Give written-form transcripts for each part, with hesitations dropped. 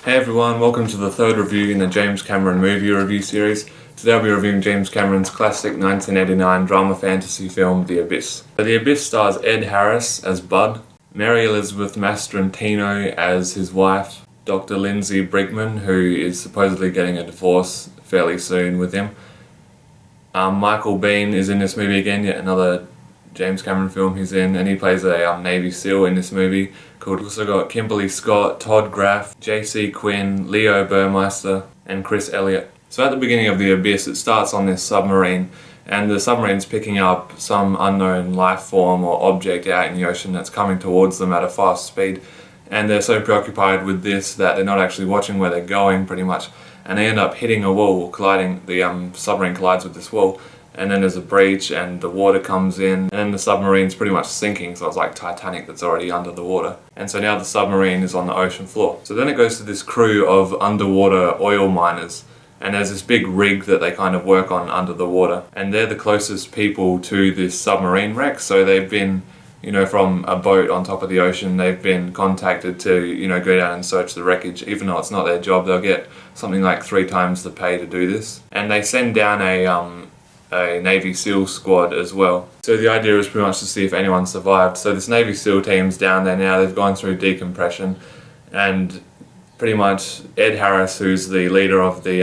Hey everyone, welcome to the third review in the James Cameron movie review series. Today I'll be reviewing James Cameron's classic 1989 drama fantasy film, The Abyss. The Abyss stars Ed Harris as Bud, Mary Elizabeth Mastrantonio as his wife, Dr. Lindsay Brigman, who is supposedly getting a divorce fairly soon with him. Michael Biehn is in this movie again, yet another James Cameron film he's in, and he plays a Navy SEAL in this movie. We've also got Kimberly Scott, Todd Graff, JC Quinn, Leo Burmester, and Chris Elliott. So at the beginning of The Abyss, it starts on this submarine, and the submarine's picking up some unknown life form or object out in the ocean that's coming towards them at a fast speed. And they're so preoccupied with this that they're not actually watching where they're going, pretty much. And they end up hitting a wall, colliding. The submarine collides with this wall. And then there's a breach and the water comes in, and then the submarine's pretty much sinking, so it's like Titanic that's already under the water. And so now the submarine is on the ocean floor. So then it goes to this crew of underwater oil miners, and there's this big rig that they kind of work on under the water. And they're the closest people to this submarine wreck, so they've been, from a boat on top of the ocean, they've been contacted to, go down and search the wreckage. Even though it's not their job, they'll get something like 3 times the pay to do this. And they send down a Navy SEAL squad as well. So the idea is pretty much to see if anyone survived. So this Navy SEAL team's down there now, they've gone through decompression, and pretty much Ed Harris, who's the leader of the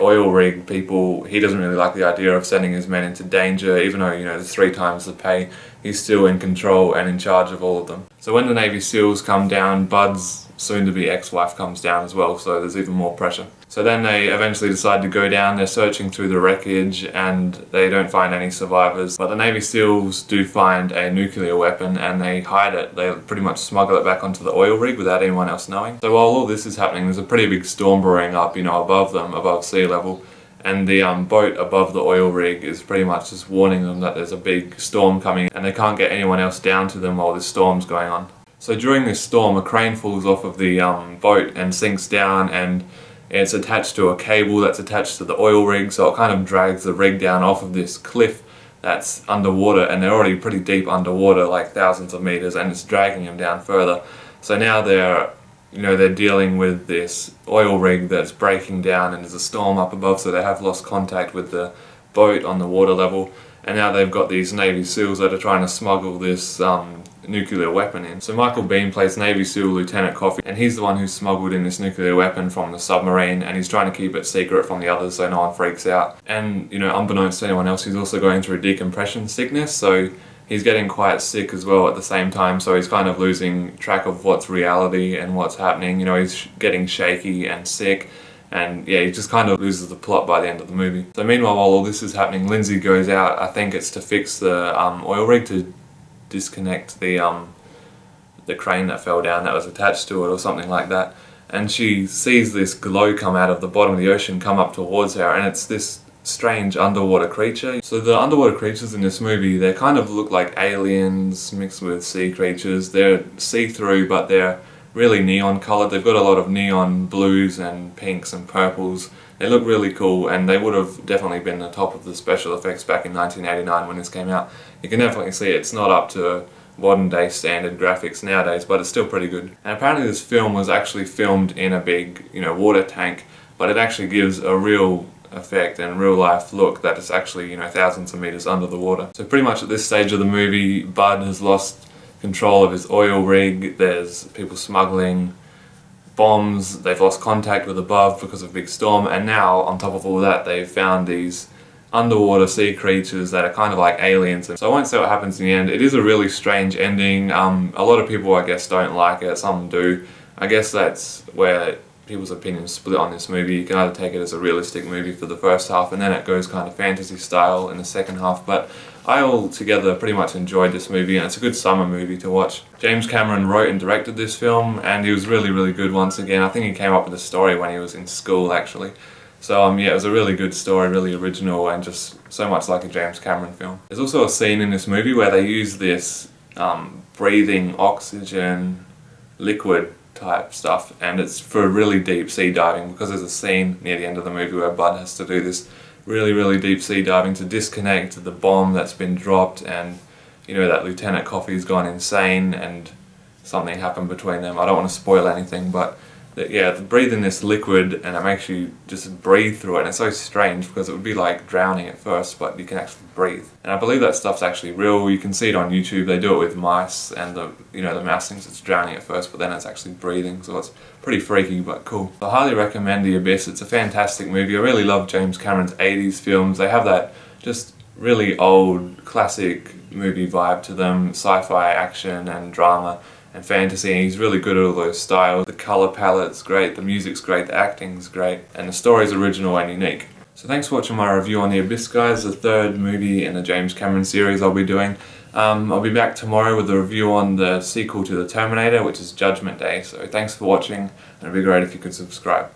oil rig people, he doesn't really like the idea of sending his men into danger, even though, there's 3 times the pay. He's still in control and in charge of all of them. So when the Navy SEALs come down, Bud's soon-to-be ex-wife comes down as well, so there's even more pressure. So then they eventually decide to go down. They're searching through the wreckage and they don't find any survivors. But the Navy SEALs do find a nuclear weapon and they hide it. They pretty much smuggle it back onto the oil rig without anyone else knowing. So while all this is happening, there's a pretty big storm brewing up, above them, above sea level. And the boat above the oil rig is pretty much just warning them that there's a big storm coming and they can't get anyone else down to them while this storm's going on. So during this storm, a crane falls off of the boat and sinks down, and it's attached to a cable that's attached to the oil rig, so it kind of drags the rig down off of this cliff that's underwater, and they're already pretty deep underwater, like thousands of meters, and it's dragging them down further. So now they're dealing with this oil rig that's breaking down, and there's a storm up above, so they have lost contact with the boat on the water level. And now they've got these Navy SEALs that are trying to smuggle this nuclear weapon in. So Michael Biehn plays Navy SEAL Lieutenant Coffee, and he's the one who smuggled in this nuclear weapon from the submarine, and he's trying to keep it secret from the others so no one freaks out. And, unbeknownst to anyone else, he's also going through decompression sickness, so he's getting quite sick as well at the same time, so he's kind of losing track of what's reality and what's happening. he's getting shaky and sick. And yeah, he just kind of loses the plot by the end of the movie. So meanwhile, while all this is happening, Lindsay goes out, I think it's to fix the oil rig, to disconnect the crane that fell down that was attached to it or something like that. And she sees this glow come out of the bottom of the ocean, come up towards her, and it's this strange underwater creature. So the underwater creatures in this movie, they kind of look like aliens mixed with sea creatures. They're see-through, but they're really neon coloured. They've got a lot of neon blues and pinks and purples. They look really cool, and they would have definitely been the top of the special effects back in 1989 when this came out. You can definitely see it's not up to modern day standard graphics nowadays, but it's still pretty good. And apparently this film was actually filmed in a big, water tank, but it actually gives a real effect and real life look that it's actually, thousands of meters under the water. So pretty much at this stage of the movie, Bud has lost control of his oil rig. There's people smuggling bombs, they've lost contact with above because of a big storm, and now on top of all that they've found these underwater sea creatures that are kind of like aliens. So I won't say what happens in the end. It is a really strange ending. A lot of people, I guess, don't like it, some do. I guess that's where people's opinions split on this movie. You can either take it as a realistic movie for the first half, and then it goes kind of fantasy style in the second half, but I altogether pretty much enjoyed this movie, and it's a good summer movie to watch. James Cameron wrote and directed this film, and he was really, really good once again. I think he came up with the story when he was in school, actually. So yeah, it was a really good story, really original, and just so much like a James Cameron film. There's also a scene in this movie where they use this breathing oxygen liquid type stuff, and it's for really deep sea diving, because there's a scene near the end of the movie where Bud has to do this really deep sea diving to disconnect the bomb that's been dropped, and that Lieutenant Coffee's gone insane and something happened between them. I don't want to spoil anything, but yeah, breathing this liquid and it makes you just breathe through it, and it's so strange because it would be like drowning at first, but you can actually breathe. And I believe that stuff's actually real. You can see it on YouTube. They do it with mice, and the mouse thinks it's drowning at first, but then it's actually breathing, so it's pretty freaky but cool. I highly recommend The Abyss. It's a fantastic movie. I really love James Cameron's 80s films. They have that just really old classic movie vibe to them, sci-fi, action and drama and fantasy, and he's really good at all those styles. The colour palette's great, the music's great, the acting's great, and the story's original and unique. So thanks for watching my review on The Abyss, guys, the third movie in the James Cameron series I'll be doing. I'll be back tomorrow with a review on the sequel to The Terminator, which is Judgment Day, so thanks for watching, and it'd be great if you could subscribe.